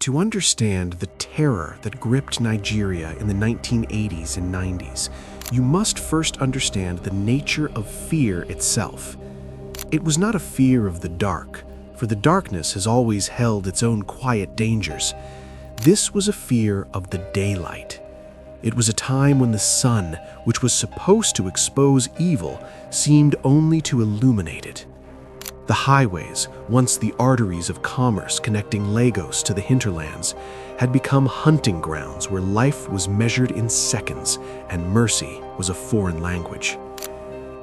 To understand the terror that gripped Nigeria in the 1980s and 90s, you must first understand the nature of fear itself. It was not a fear of the dark, for the darkness has always held its own quiet dangers. This was a fear of the daylight. It was a time when the sun, which was supposed to expose evil, seemed only to illuminate it. The highways, once the arteries of commerce connecting Lagos to the hinterlands, had become hunting grounds where life was measured in seconds and mercy was a foreign language.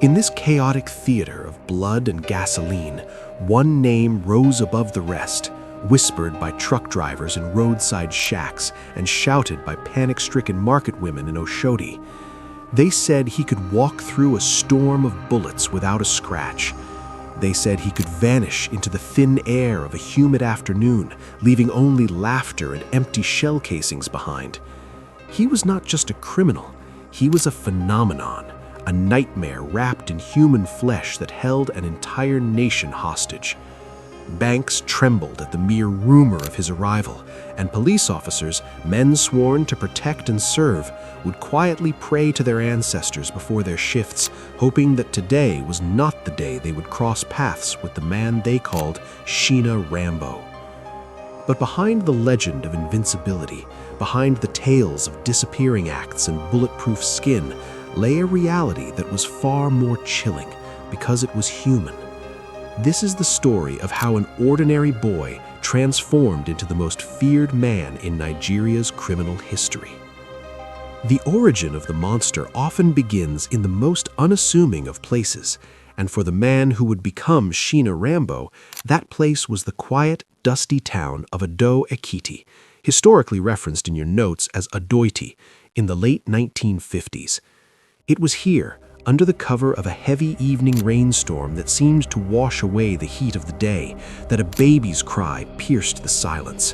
In this chaotic theater of blood and gasoline, one name rose above the rest, whispered by truck drivers in roadside shacks and shouted by panic-stricken market women in Oshodi. They said he could walk through a storm of bullets without a scratch. They said he could vanish into the thin air of a humid afternoon, leaving only laughter and empty shell casings behind. He was not just a criminal, he was a phenomenon, a nightmare wrapped in human flesh that held an entire nation hostage. Banks trembled at the mere rumor of his arrival, and police officers, men sworn to protect and serve, would quietly pray to their ancestors before their shifts, hoping that today was not the day they would cross paths with the man they called Shina Rambo. But behind the legend of invincibility, behind the tales of disappearing acts and bulletproof skin, lay a reality that was far more chilling because it was human. This is the story of how an ordinary boy transformed into the most feared man in Nigeria's criminal history. The origin of the monster often begins in the most unassuming of places, and for the man who would become Shina Rambo, that place was the quiet, dusty town of Ado-Ekiti, historically referenced in your notes as Adoiti, in the late 1950s. It was here, under the cover of a heavy evening rainstorm that seemed to wash away the heat of the day, that a baby's cry pierced the silence.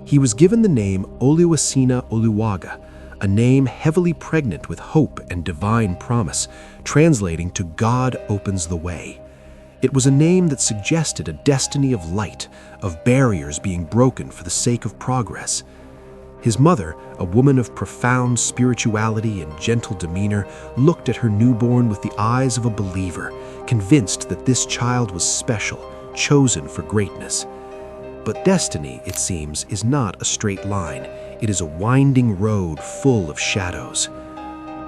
He was given the name Oluasina Oluaga, a name heavily pregnant with hope and divine promise, translating to God opens the way. It was a name that suggested a destiny of light, of barriers being broken for the sake of progress. His mother, a woman of profound spirituality and gentle demeanor, looked at her newborn with the eyes of a believer, convinced that this child was special, chosen for greatness. But destiny, it seems, is not a straight line. It is a winding road full of shadows.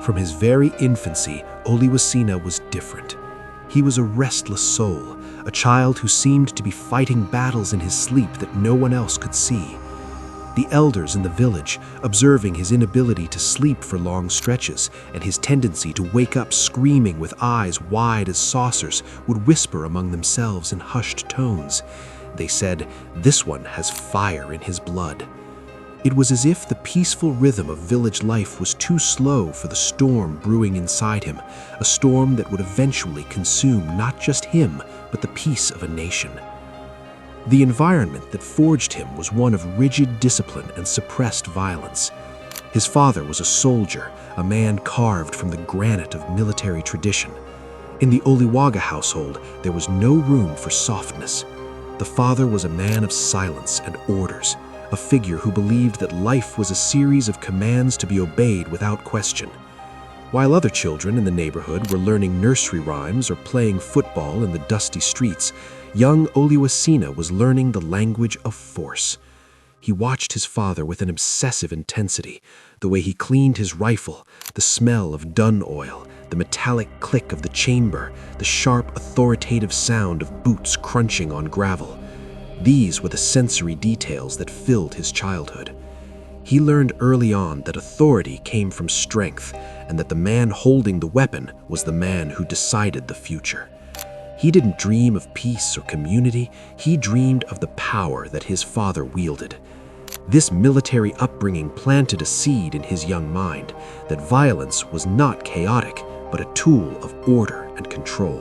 From his very infancy, Oluwasina was different. He was a restless soul, a child who seemed to be fighting battles in his sleep that no one else could see. The elders in the village, observing his inability to sleep for long stretches and his tendency to wake up screaming with eyes wide as saucers, would whisper among themselves in hushed tones. They said, "This one has fire in his blood." It was as if the peaceful rhythm of village life was too slow for the storm brewing inside him, a storm that would eventually consume not just him, but the peace of a nation. The environment that forged him was one of rigid discipline and suppressed violence. His father was a soldier, a man carved from the granite of military tradition. In the Oluwaga household, there was no room for softness. The father was a man of silence and orders, a figure who believed that life was a series of commands to be obeyed without question. While other children in the neighborhood were learning nursery rhymes or playing football in the dusty streets, young Oluwasina was learning the language of force. He watched his father with an obsessive intensity, the way he cleaned his rifle, the smell of dun oil, the metallic click of the chamber, the sharp, authoritative sound of boots crunching on gravel. These were the sensory details that filled his childhood. He learned early on that authority came from strength, and that the man holding the weapon was the man who decided the future. He didn't dream of peace or community, he dreamed of the power that his father wielded. This military upbringing planted a seed in his young mind that violence was not chaotic, but a tool of order and control.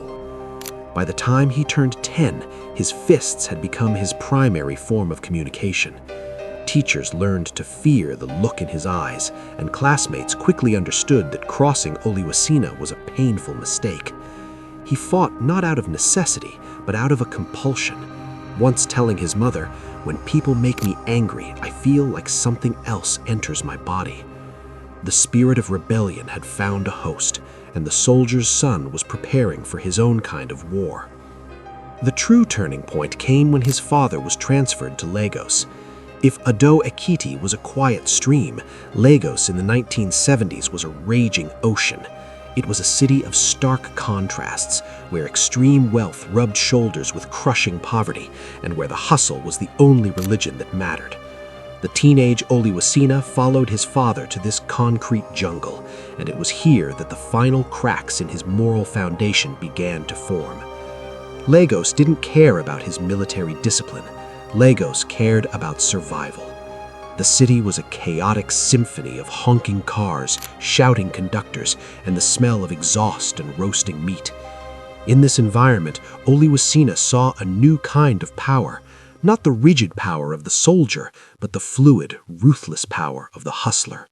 By the time he turned 10, his fists had become his primary form of communication. Teachers learned to fear the look in his eyes, and classmates quickly understood that crossing Oluwasina was a painful mistake. He fought not out of necessity, but out of a compulsion. once telling his mother, "When people make me angry, I feel like something else enters my body." The spirit of rebellion had found a host, and the soldier's son was preparing for his own kind of war. The true turning point came when his father was transferred to Lagos. If Ado-Ekiti was a quiet stream, Lagos in the 1970s was a raging ocean. It was a city of stark contrasts, where extreme wealth rubbed shoulders with crushing poverty, and where the hustle was the only religion that mattered. The teenage Oluasina followed his father to this concrete jungle, and it was here that the final cracks in his moral foundation began to form. Lagos didn't care about his military discipline. Lagos cared about survival. The city was a chaotic symphony of honking cars, shouting conductors, and the smell of exhaust and roasting meat. In this environment, Oluasina saw a new kind of power, not the rigid power of the soldier, but the fluid, ruthless power of the hustler.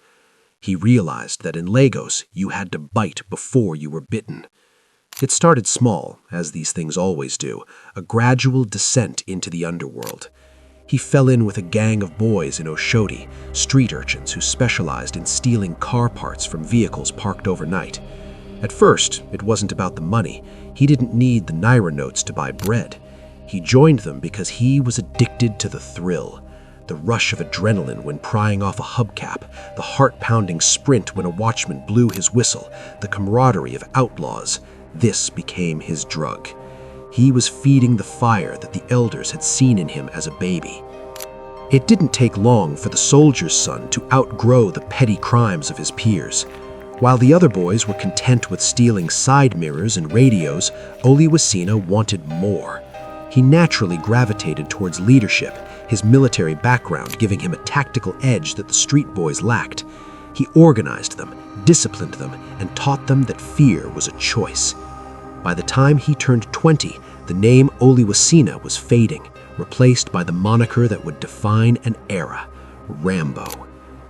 He realized that in Lagos, you had to bite before you were bitten. It started small, as these things always do, a gradual descent into the underworld. He fell in with a gang of boys in Oshodi, street urchins who specialized in stealing car parts from vehicles parked overnight. At first, it wasn't about the money. He didn't need the Naira notes to buy bread. He joined them because he was addicted to the thrill. The rush of adrenaline when prying off a hubcap, the heart-pounding sprint when a watchman blew his whistle, the camaraderie of outlaws. This became his drug. He was feeding the fire that the elders had seen in him as a baby. It didn't take long for the soldier's son to outgrow the petty crimes of his peers. While the other boys were content with stealing side mirrors and radios, Oluasina wanted more. He naturally gravitated towards leadership, his military background giving him a tactical edge that the street boys lacked. He organized them, disciplined them, and taught them that fear was a choice. By the time he turned 20, the name Oluasina was fading, replaced by the moniker that would define an era, Rambo.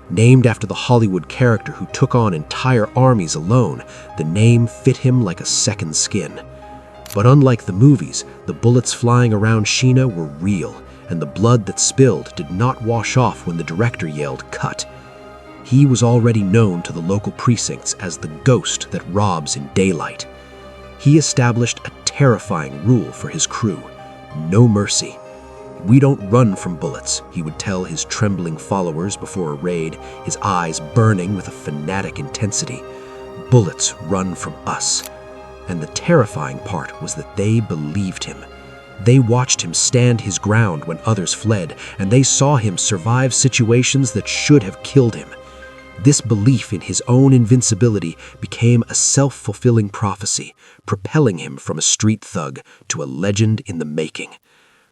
Named after the Hollywood character who took on entire armies alone, the name fit him like a second skin. But unlike the movies, the bullets flying around Shina were real, and the blood that spilled did not wash off when the director yelled, "Cut." He was already known to the local precincts as the ghost that robs in daylight. He established a terrifying rule for his crew: no mercy. "We don't run from bullets," he would tell his trembling followers before a raid, his eyes burning with a fanatic intensity. "Bullets run from us." And the terrifying part was that they believed him. They watched him stand his ground when others fled, and they saw him survive situations that should have killed him. This belief in his own invincibility became a self-fulfilling prophecy, propelling him from a street thug to a legend in the making.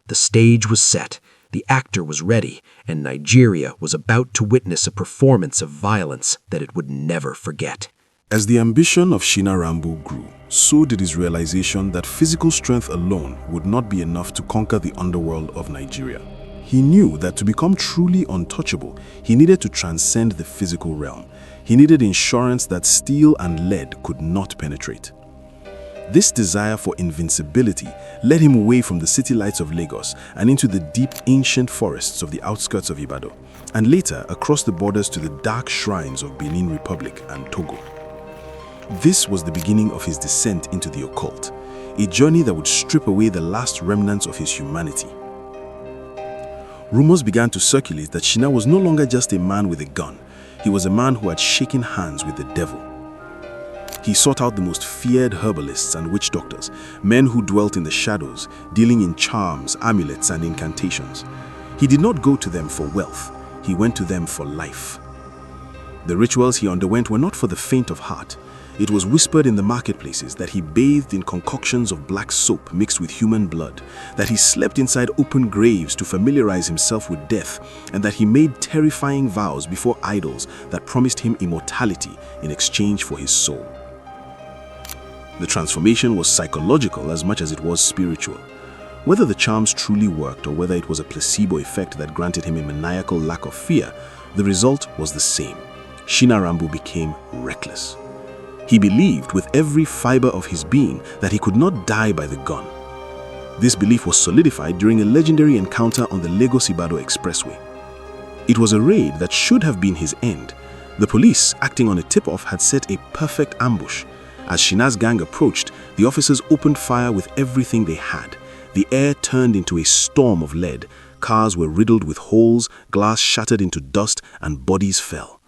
The stage was set, the actor was ready, and Nigeria was about to witness a performance of violence that it would never forget. As the ambition of Shina Rambo grew, so did his realization that physical strength alone would not be enough to conquer the underworld of Nigeria. He knew that to become truly untouchable, he needed to transcend the physical realm. He needed insurance that steel and lead could not penetrate. This desire for invincibility led him away from the city lights of Lagos and into the deep ancient forests of the outskirts of Ibadan, and later across the borders to the dark shrines of Benin Republic and Togo. This was the beginning of his descent into the occult, a journey that would strip away the last remnants of his humanity. Rumors began to circulate that Shina was no longer just a man with a gun. He was a man who had shaken hands with the devil. He sought out the most feared herbalists and witch doctors, men who dwelt in the shadows, dealing in charms, amulets, and incantations. He did not go to them for wealth. He went to them for life. The rituals he underwent were not for the faint of heart. It was whispered in the marketplaces that he bathed in concoctions of black soap mixed with human blood, that he slept inside open graves to familiarize himself with death, and that he made terrifying vows before idols that promised him immortality in exchange for his soul. The transformation was psychological as much as it was spiritual. Whether the charms truly worked or whether it was a placebo effect that granted him a maniacal lack of fear, the result was the same. Shina Rambo became reckless. He believed with every fiber of his being that he could not die by the gun. This belief was solidified during a legendary encounter on the Lagos-Ibadan Expressway. It was a raid that should have been his end. The police, acting on a tip-off, had set a perfect ambush. As Shina's gang approached, the officers opened fire with everything they had. The air turned into a storm of lead. Cars were riddled with holes, glass shattered into dust, and bodies fell.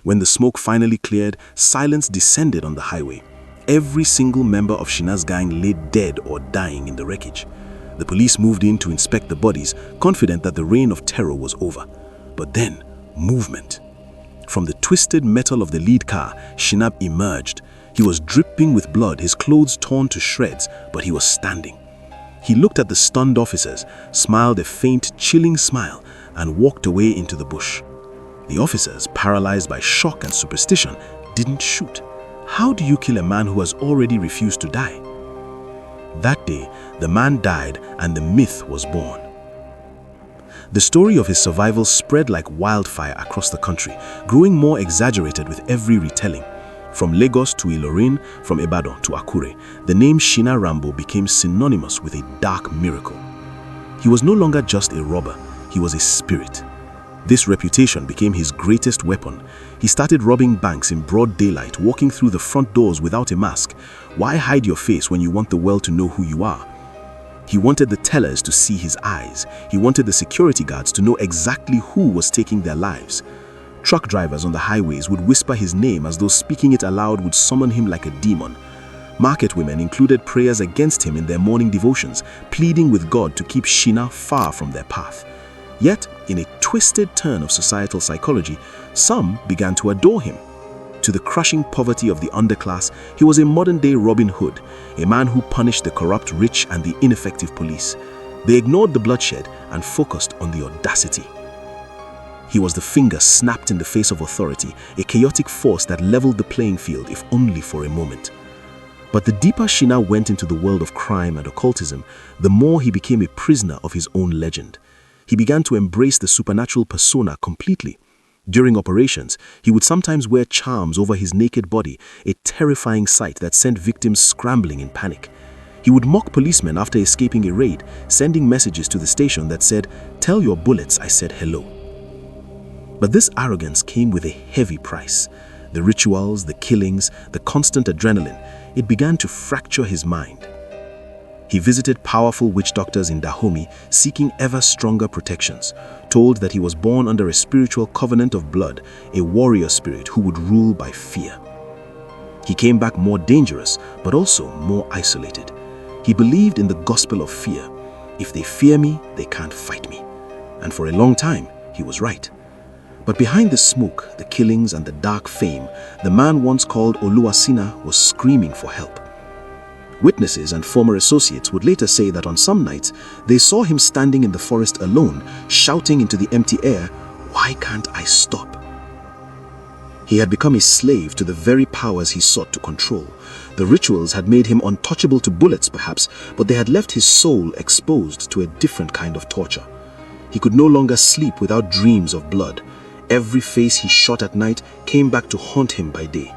When the smoke finally cleared, silence descended on the highway. Every single member of Shina's gang lay dead or dying in the wreckage. The police moved in to inspect the bodies, confident that the reign of terror was over. But then, movement. From the twisted metal of the lead car, Shina emerged. He was dripping with blood, his clothes torn to shreds, but he was standing. He looked at the stunned officers, smiled a faint, chilling smile, and walked away into the bush. The officers, paralyzed by shock and superstition, didn't shoot. How do you kill a man who has already refused to die? That day, the man died and the myth was born. The story of his survival spread like wildfire across the country, growing more exaggerated with every retelling. From Lagos to Ilorin, from Ibadan to Akure, the name Shina Rambo became synonymous with a dark miracle. He was no longer just a robber, he was a spirit. This reputation became his greatest weapon. He started robbing banks in broad daylight, walking through the front doors without a mask. Why hide your face when you want the world to know who you are? He wanted the tellers to see his eyes. He wanted the security guards to know exactly who was taking their lives. Truck drivers on the highways would whisper his name as though speaking it aloud would summon him like a demon. Market women included prayers against him in their morning devotions, pleading with God to keep Shina far from their path. Yet, in a twisted turn of societal psychology, some began to adore him. To the crushing poverty of the underclass, he was a modern-day Robin Hood, a man who punished the corrupt rich and the ineffective police. They ignored the bloodshed and focused on the audacity. He was the finger snapped in the face of authority, a chaotic force that leveled the playing field, if only for a moment. But the deeper Shina went into the world of crime and occultism, the more he became a prisoner of his own legend. He began to embrace the supernatural persona completely. During operations, he would sometimes wear charms over his naked body, a terrifying sight that sent victims scrambling in panic. He would mock policemen after escaping a raid, sending messages to the station that said, "Tell your bullets I said hello." But this arrogance came with a heavy price. The rituals, the killings, the constant adrenaline, it began to fracture his mind. He visited powerful witch doctors in Dahomey, seeking ever stronger protections, told that he was born under a spiritual covenant of blood, a warrior spirit who would rule by fear. He came back more dangerous, but also more isolated. He believed in the gospel of fear. If they fear me, they can't fight me. And for a long time, he was right. But behind the smoke, the killings, and the dark fame, the man once called Oluasina was screaming for help. Witnesses and former associates would later say that on some nights, they saw him standing in the forest alone, shouting into the empty air, "Why can't I stop?" He had become a slave to the very powers he sought to control. The rituals had made him untouchable to bullets, perhaps, but they had left his soul exposed to a different kind of torture. He could no longer sleep without dreams of blood. Every face he shot at night came back to haunt him by day.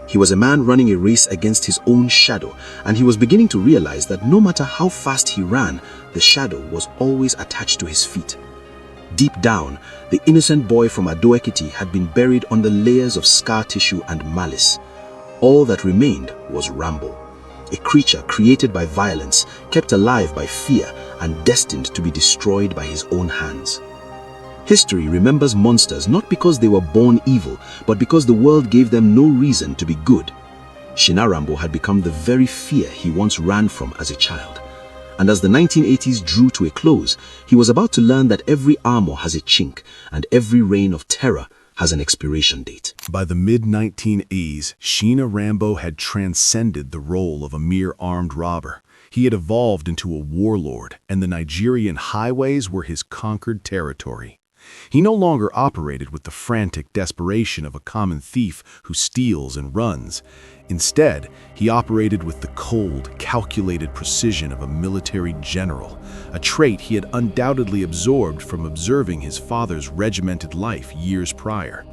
He was a man running a race against his own shadow, and he was beginning to realize that no matter how fast he ran, the shadow was always attached to his feet. Deep down, the innocent boy from Ado-Ekiti had been buried under layers of scar tissue and malice. All that remained was Rambo, a creature created by violence, kept alive by fear, and destined to be destroyed by his own hands. History remembers monsters not because they were born evil, but because the world gave them no reason to be good. Shina Rambo had become the very fear he once ran from as a child. And as the 1980s drew to a close, he was about to learn that every armor has a chink, and every reign of terror has an expiration date. By the mid-1980s, Shina Rambo had transcended the role of a mere armed robber. He had evolved into a warlord, and the Nigerian highways were his conquered territory. He no longer operated with the frantic desperation of a common thief who steals and runs. Instead, he operated with the cold, calculated precision of a military general, a trait he had undoubtedly absorbed from observing his father's regimented life years prior.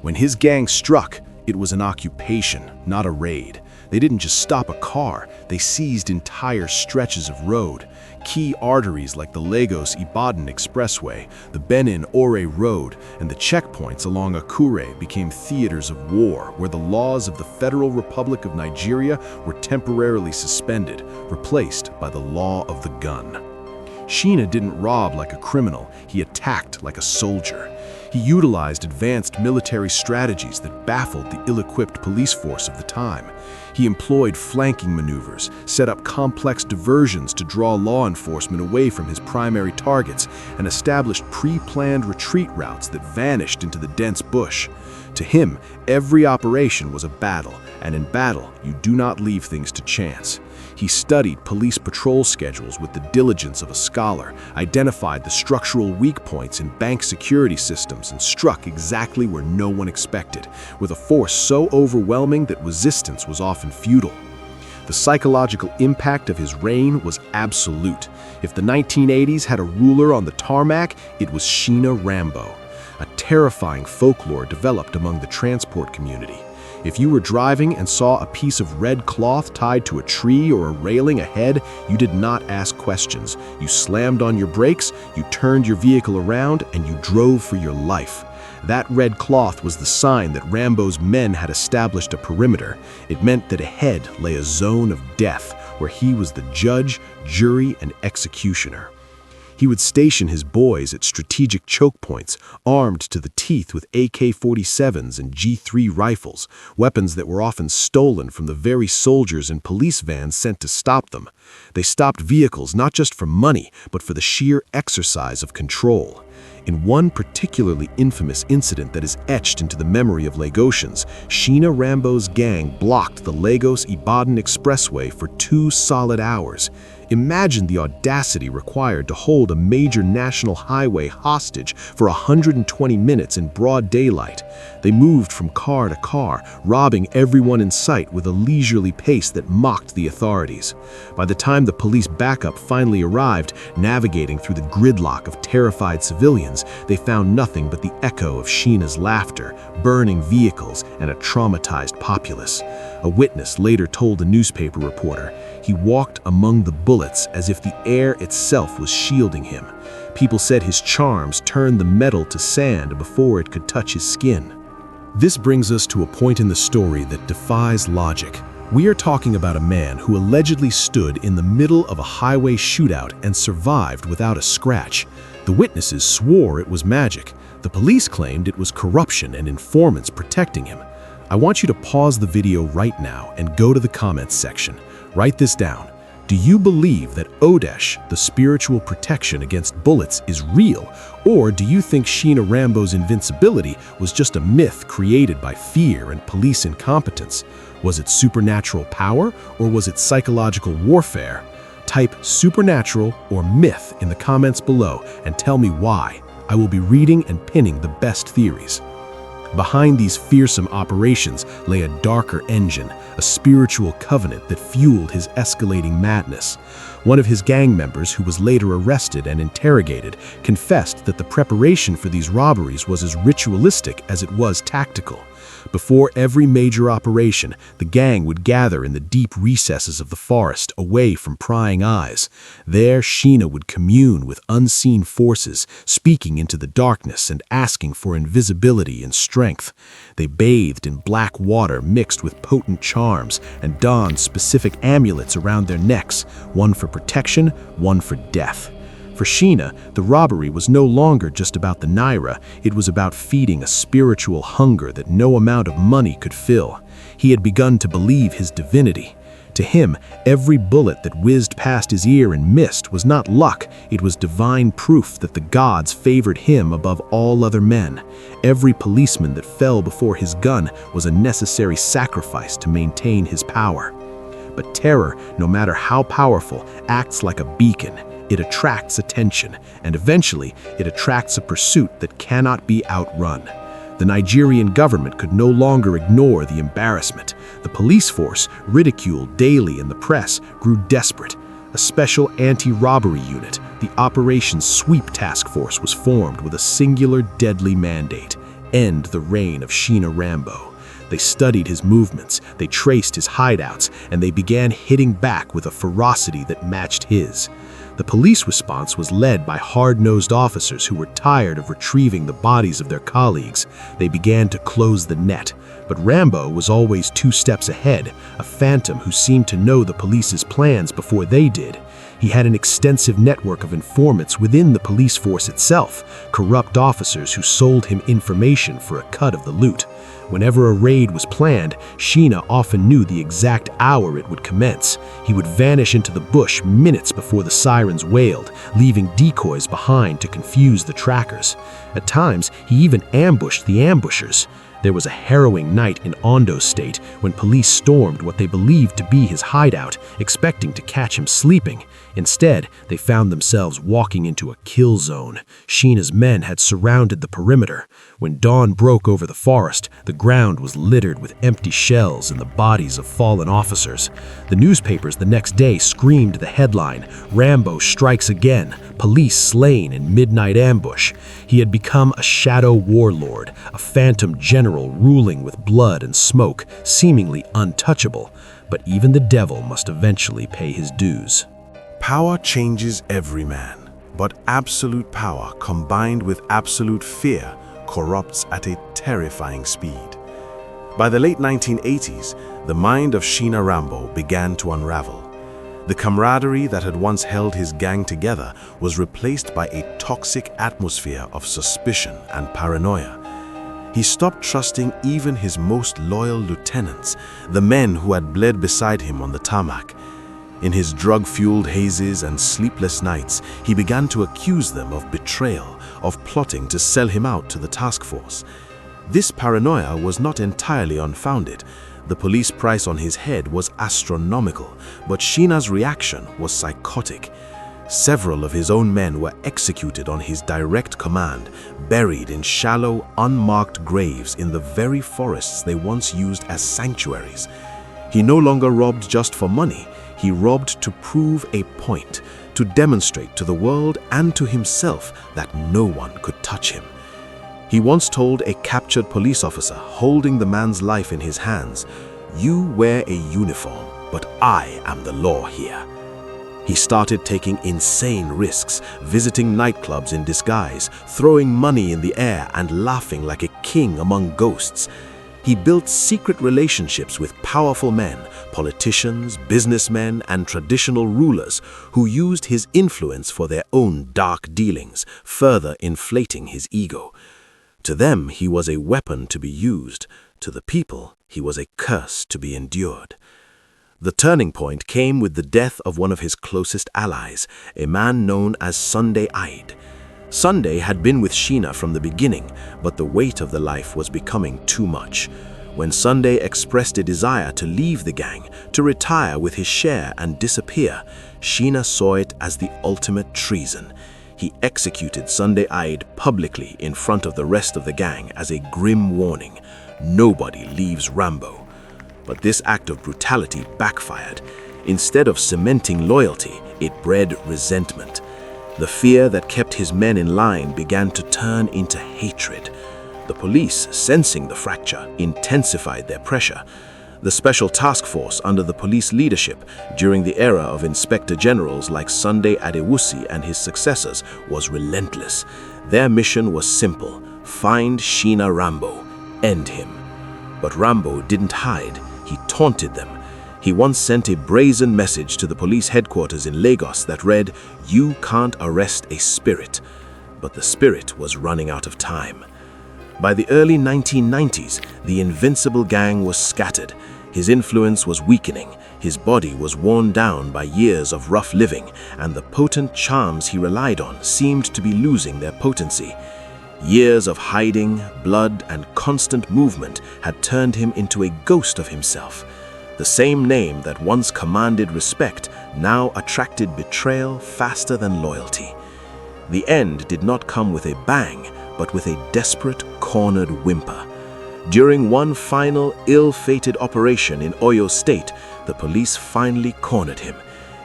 When his gang struck, it was an occupation, not a raid. They didn't just stop a car, they seized entire stretches of road. Key arteries like the Lagos-Ibadan Expressway, the Benin-Ore Road, and the checkpoints along Akure became theaters of war where the laws of the Federal Republic of Nigeria were temporarily suspended, replaced by the law of the gun. Shina didn't rob like a criminal, he attacked like a soldier. He utilized advanced military strategies that baffled the ill-equipped police force of the time. He employed flanking maneuvers, set up complex diversions to draw law enforcement away from his primary targets, and established pre-planned retreat routes that vanished into the dense bush. To him, every operation was a battle, and in battle, you do not leave things to chance. He studied police patrol schedules with the diligence of a scholar, identified the structural weak points in bank security systems, and struck exactly where no one expected, with a force so overwhelming that resistance was often futile. The psychological impact of his reign was absolute. If the 1980s had a ruler on the tarmac, it was Shina Rambo. A terrifying folklore developed among the transport community. If you were driving and saw a piece of red cloth tied to a tree or a railing ahead, you did not ask questions. You slammed on your brakes, you turned your vehicle around, and you drove for your life. That red cloth was the sign that Rambo's men had established a perimeter. It meant that ahead lay a zone of death, where he was the judge, jury, and executioner. He would station his boys at strategic choke points, armed to the teeth with AK-47s and G3 rifles, weapons that were often stolen from the very soldiers and police vans sent to stop them. They stopped vehicles not just for money, but for the sheer exercise of control. In one particularly infamous incident that is etched into the memory of Lagosians, Shina Rambo's gang blocked the Lagos-Ibadan Expressway for 2 solid hours. Imagine the audacity required to hold a major national highway hostage for 120 minutes in broad daylight. They moved from car to car, robbing everyone in sight with a leisurely pace that mocked the authorities. By the time the police backup finally arrived, navigating through the gridlock of terrified civilians, they found nothing but the echo of Shina's laughter, burning vehicles, and a traumatized populace. A witness later told a newspaper reporter, "He walked among the bullets as if the air itself was shielding him. People said his charms turned the metal to sand before it could touch his skin." This brings us to a point in the story that defies logic. We are talking about a man who allegedly stood in the middle of a highway shootout and survived without a scratch. The witnesses swore it was magic. The police claimed it was corruption and informants protecting him. I want you to pause the video right now and go to the comments section. Write this down. Do you believe that Odeshi, the spiritual protection against bullets, is real? Or do you think Shina Rambo's invincibility was just a myth created by fear and police incompetence? Was it supernatural power, or was it psychological warfare? Type supernatural or myth in the comments below and tell me why. I will be reading and pinning the best theories. Behind these fearsome operations lay a darker engine, a spiritual covenant that fueled his escalating madness. One of his gang members, who was later arrested and interrogated, confessed that the preparation for these robberies was as ritualistic as it was tactical. Before every major operation, the gang would gather in the deep recesses of the forest, away from prying eyes. There, Shina would commune with unseen forces, speaking into the darkness and asking for invisibility and strength. They bathed in black water mixed with potent charms and donned specific amulets around their necks, one for protection, one for death. For Shina, the robbery was no longer just about the naira, it was about feeding a spiritual hunger that no amount of money could fill. He had begun to believe his divinity. To him, every bullet that whizzed past his ear and missed was not luck, it was divine proof that the gods favored him above all other men. Every policeman that fell before his gun was a necessary sacrifice to maintain his power. But terror, no matter how powerful, acts like a beacon. It attracts attention, and eventually it attracts a pursuit that cannot be outrun. The Nigerian government could no longer ignore the embarrassment. The police force, ridiculed daily in the press, grew desperate. A special anti-robbery unit, the Operation Sweep Task Force, was formed with a singular deadly mandate: end the reign of Shina Rambo. They studied his movements, they traced his hideouts, and they began hitting back with a ferocity that matched his. The police response was led by hard-nosed officers who were tired of retrieving the bodies of their colleagues. They began to close the net. But Rambo was always 2 steps ahead, a phantom who seemed to know the police's plans before they did. He had an extensive network of informants within the police force itself, corrupt officers who sold him information for a cut of the loot. Whenever a raid was planned, Shina often knew the exact hour it would commence. He would vanish into the bush minutes before the sirens wailed, leaving decoys behind to confuse the trackers. At times, he even ambushed the ambushers. There was a harrowing night in Ondo State when police stormed what they believed to be his hideout, expecting to catch him sleeping. Instead, they found themselves walking into a kill zone. Shina's men had surrounded the perimeter. When dawn broke over the forest, the ground was littered with empty shells and the bodies of fallen officers. The newspapers the next day screamed the headline, "Rambo strikes again, police slain in midnight ambush." He had become a shadow warlord, a phantom general ruling with blood and smoke, seemingly untouchable. But even the devil must eventually pay his dues. Power changes every man, but absolute power combined with absolute fear corrupts at a terrifying speed. By the late 1980s, the mind of Shina Rambo began to unravel. The camaraderie that had once held his gang together was replaced by a toxic atmosphere of suspicion and paranoia. He stopped trusting even his most loyal lieutenants, the men who had bled beside him on the tarmac. In his drug-fueled hazes and sleepless nights, he began to accuse them of betrayal, of plotting to sell him out to the task force. This paranoia was not entirely unfounded. The police price on his head was astronomical, but Shina's reaction was psychotic. Several of his own men were executed on his direct command, buried in shallow, unmarked graves in the very forests they once used as sanctuaries. He no longer robbed just for money. He robbed to prove a point, to demonstrate to the world and to himself that no one could touch him. He once told a captured police officer holding the man's life in his hands, "You wear a uniform, but I am the law here." He started taking insane risks, visiting nightclubs in disguise, throwing money in the air and laughing like a king among ghosts. He built secret relationships with powerful men, politicians, businessmen, and traditional rulers who used his influence for their own dark dealings, further inflating his ego. To them, he was a weapon to be used. To the people, he was a curse to be endured. The turning point came with the death of one of his closest allies, a man known as Sunday Ide. Sunday had been with Shina from the beginning, but the weight of the life was becoming too much. When Sunday expressed a desire to leave the gang, to retire with his share and disappear, Shina saw it as the ultimate treason. He executed Sunday Ide publicly in front of the rest of the gang as a grim warning. Nobody leaves Rambo. But this act of brutality backfired. Instead of cementing loyalty, it bred resentment. The fear that kept his men in line began to turn into hatred. The police, sensing the fracture, intensified their pressure. The special task force under the police leadership during the era of inspector generals like Sunday Adewusi and his successors was relentless. Their mission was simple: find Shina Rambo, end him. But Rambo didn't hide, he taunted them. He once sent a brazen message to the police headquarters in Lagos that read, "You can't arrest a spirit." But the spirit was running out of time. By the early 1990s, the invincible gang was scattered. His influence was weakening, his body was worn down by years of rough living, and the potent charms he relied on seemed to be losing their potency. Years of hiding, blood, and constant movement had turned him into a ghost of himself. The same name that once commanded respect now attracted betrayal faster than loyalty. The end did not come with a bang, but with a desperate, cornered whimper. During one final, ill-fated operation in Oyo State, the police finally cornered him.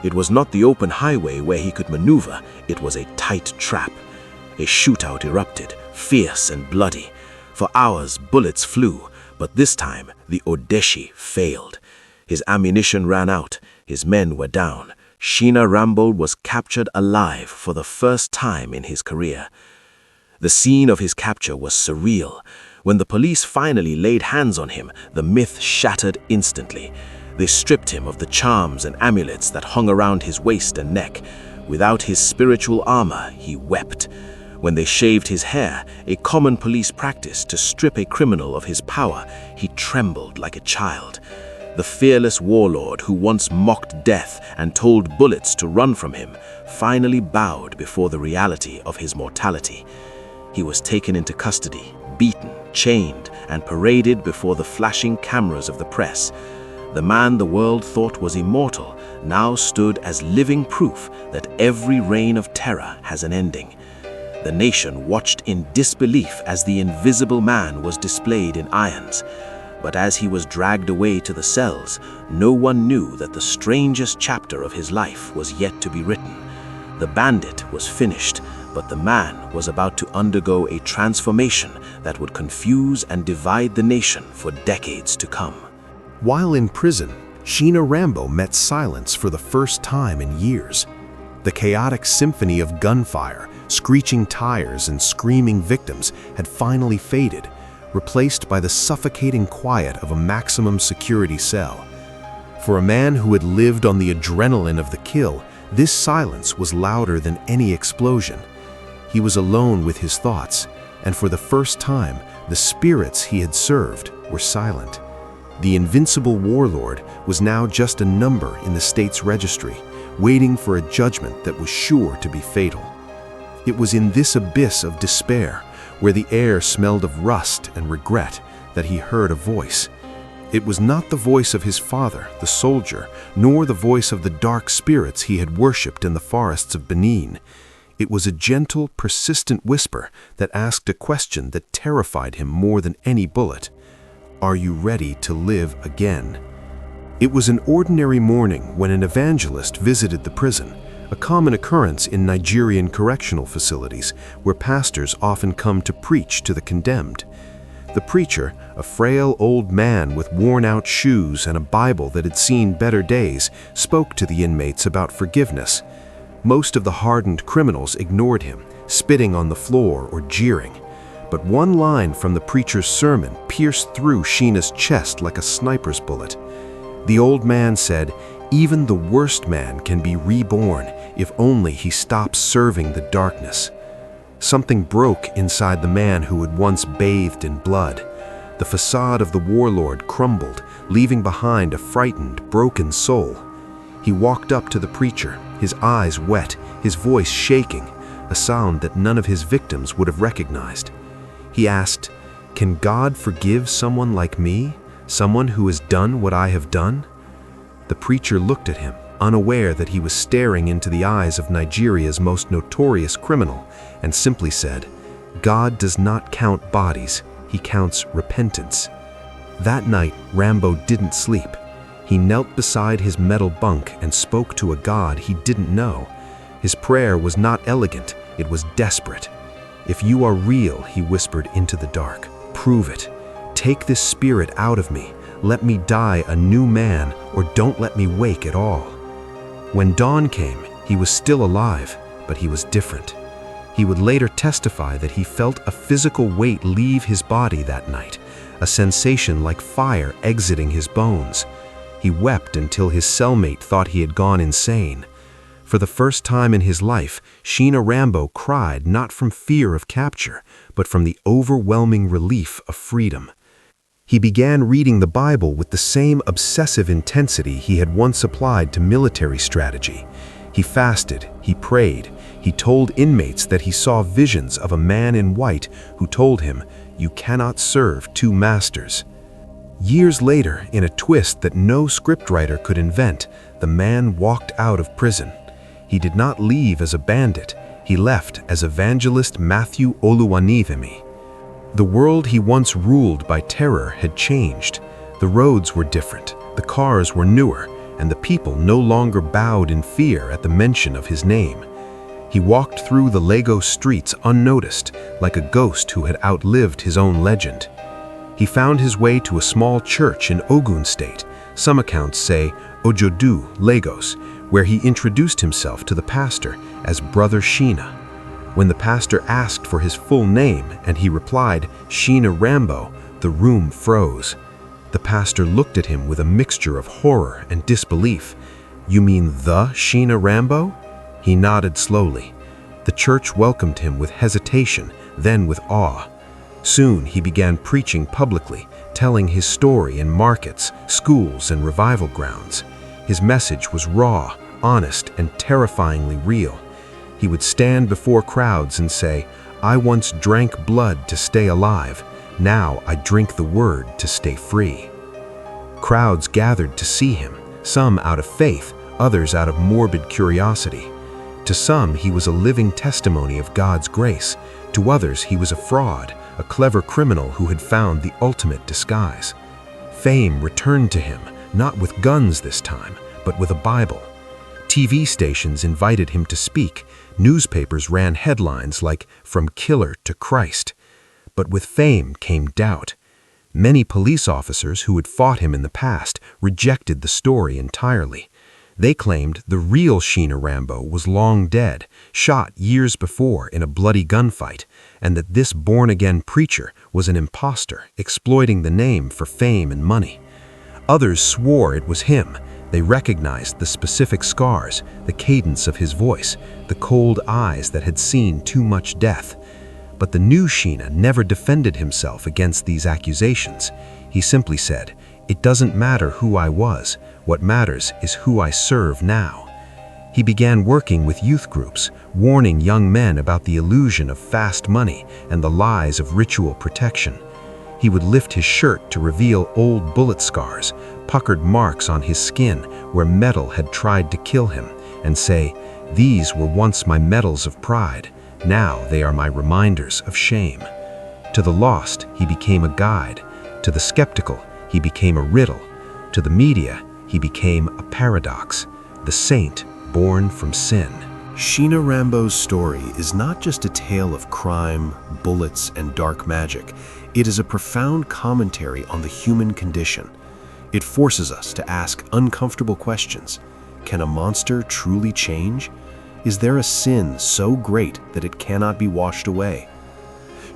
It was not the open highway where he could maneuver, it was a tight trap. A shootout erupted, fierce and bloody. For hours, bullets flew, But this time, the Odeshi failed. His ammunition ran out, his men were down. Shina Rambo was captured alive for the first time in his career. The scene of his capture was surreal. When the police finally laid hands on him, the myth shattered instantly. They stripped him of the charms and amulets that hung around his waist and neck. Without his spiritual armor, he wept. When they shaved his hair, a common police practice to strip a criminal of his power, he trembled like a child. The fearless warlord who once mocked death and told bullets to run from him, finally bowed before the reality of his mortality. He was taken into custody, beaten, chained, and paraded before the flashing cameras of the press. The man the world thought was immortal now stood as living proof that every reign of terror has an ending. The nation watched in disbelief as the invisible man was displayed in irons. But as he was dragged away to the cells, no one knew that the strangest chapter of his life was yet to be written. The bandit was finished, but the man was about to undergo a transformation that would confuse and divide the nation for decades to come. While in prison, Shina Rambo met silence for the first time in years. The chaotic symphony of gunfire, screeching tires, and screaming victims had finally faded, replaced by the suffocating quiet of a maximum security cell. For a man who had lived on the adrenaline of the kill, this silence was louder than any explosion. He was alone with his thoughts, and for the first time, the spirits he had served were silent. The invincible warlord was now just a number in the state's registry, waiting for a judgment that was sure to be fatal. It was in this abyss of despair, where the air smelled of rust and regret, that he heard a voice. It was not the voice of his father, the soldier, nor the voice of the dark spirits he had worshipped in the forests of Benin. It was a gentle, persistent whisper that asked a question that terrified him more than any bullet. Are you ready to live again? It was an ordinary morning when an evangelist visited the prison, a common occurrence in Nigerian correctional facilities where pastors often come to preach to the condemned. The preacher, a frail old man with worn-out shoes and a Bible that had seen better days, spoke to the inmates about forgiveness. Most of the hardened criminals ignored him, spitting on the floor or jeering. But one line from the preacher's sermon pierced through Shina's chest like a sniper's bullet. The old man said, "Even the worst man can be reborn if only he stops serving the darkness." Something broke inside the man who had once bathed in blood. The facade of the warlord crumbled, leaving behind a frightened, broken soul. He walked up to the preacher, his eyes wet, his voice shaking, a sound that none of his victims would have recognized. He asked, "Can God forgive someone like me, someone who has done what I have done?" The preacher looked at him, unaware that he was staring into the eyes of Nigeria's most notorious criminal, and simply said, "God does not count bodies, he counts repentance." That night, Rambo didn't sleep. He knelt beside his metal bunk and spoke to a God he didn't know. His prayer was not elegant, it was desperate. "If you are real," he whispered into the dark, "prove it. Take this spirit out of me. Let me die a new man, or don't let me wake at all." When dawn came, he was still alive, but he was different. He would later testify that he felt a physical weight leave his body that night, a sensation like fire exiting his bones. He wept until his cellmate thought he had gone insane. For the first time in his life, Shina Rambo cried not from fear of capture, but from the overwhelming relief of freedom. He began reading the Bible with the same obsessive intensity he had once applied to military strategy. He fasted, he prayed, he told inmates that he saw visions of a man in white who told him, "You cannot serve two masters." Years later, in a twist that no scriptwriter could invent, the man walked out of prison. He did not leave as a bandit, he left as evangelist Matthew Oluwanivemi. The world he once ruled by terror had changed. The roads were different, the cars were newer, and the people no longer bowed in fear at the mention of his name. He walked through the Lagos streets unnoticed, like a ghost who had outlived his own legend. He found his way to a small church in Ogun State, some accounts say Ojodu, Lagos, where he introduced himself to the pastor as Brother Shina. When the pastor asked for his full name and he replied, Shina Rambo, the room froze. The pastor looked at him with a mixture of horror and disbelief. You mean the Shina Rambo? He nodded slowly. The church welcomed him with hesitation, then with awe. Soon he began preaching publicly, telling his story in markets, schools, and revival grounds. His message was raw, honest, and terrifyingly real. He would stand before crowds and say, I once drank blood to stay alive. Now I drink the word to stay free. Crowds gathered to see him, some out of faith, others out of morbid curiosity. To some, he was a living testimony of God's grace. To others, he was a fraud, a clever criminal who had found the ultimate disguise. Fame returned to him, not with guns this time, but with a Bible. TV stations invited him to speak. Newspapers ran headlines like, From Killer to Christ. But with fame came doubt. Many police officers who had fought him in the past rejected the story entirely. They claimed the real Shina Rambo was long dead, shot years before in a bloody gunfight, and that this born-again preacher was an imposter, exploiting the name for fame and money. Others swore it was him. They recognized the specific scars, the cadence of his voice, the cold eyes that had seen too much death. But the new Shina never defended himself against these accusations. He simply said, It doesn't matter who I was. What matters is who I serve now. He began working with youth groups, warning young men about the illusion of fast money and the lies of ritual protection. He would lift his shirt to reveal old bullet scars, puckered marks on his skin where metal had tried to kill him, and say, These were once my medals of pride. Now they are my reminders of shame. To the lost, he became a guide. To the skeptical, he became a riddle. To the media, he became a paradox, the saint born from sin. Shina Rambo's story is not just a tale of crime, bullets, and dark magic. It is a profound commentary on the human condition. It forces us to ask uncomfortable questions. Can a monster truly change? Is there a sin so great that it cannot be washed away?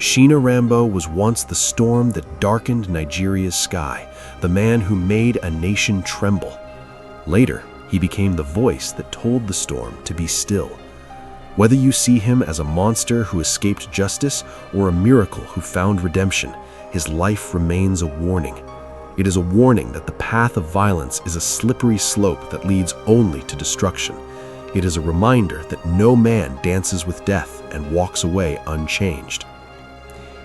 Shina Rambo was once the storm that darkened Nigeria's sky, the man who made a nation tremble. Later, he became the voice that told the storm to be still. Whether you see him as a monster who escaped justice or a miracle who found redemption, his life remains a warning. It is a warning that the path of violence is a slippery slope that leads only to destruction. It is a reminder that no man dances with death and walks away unchanged.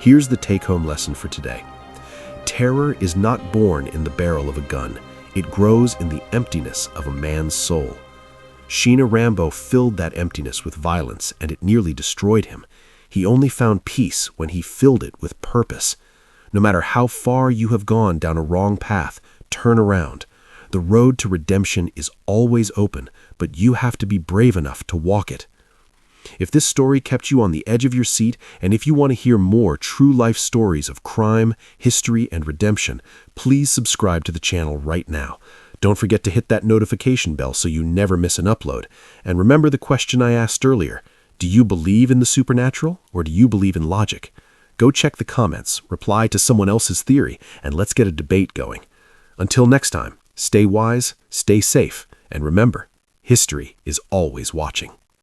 Here's the take-home lesson for today. Terror is not born in the barrel of a gun. It grows in the emptiness of a man's soul. Shina Rambo filled that emptiness with violence, and it nearly destroyed him. He only found peace when he filled it with purpose. No matter how far you have gone down a wrong path, turn around. The road to redemption is always open, but you have to be brave enough to walk it. If this story kept you on the edge of your seat, and if you want to hear more true life stories of crime, history, and redemption, please subscribe to the channel right now. Don't forget to hit that notification bell so you never miss an upload. And remember the question I asked earlier, do you believe in the supernatural or do you believe in logic? Go check the comments, reply to someone else's theory, and let's get a debate going. Until next time, stay wise, stay safe, and remember, history is always watching.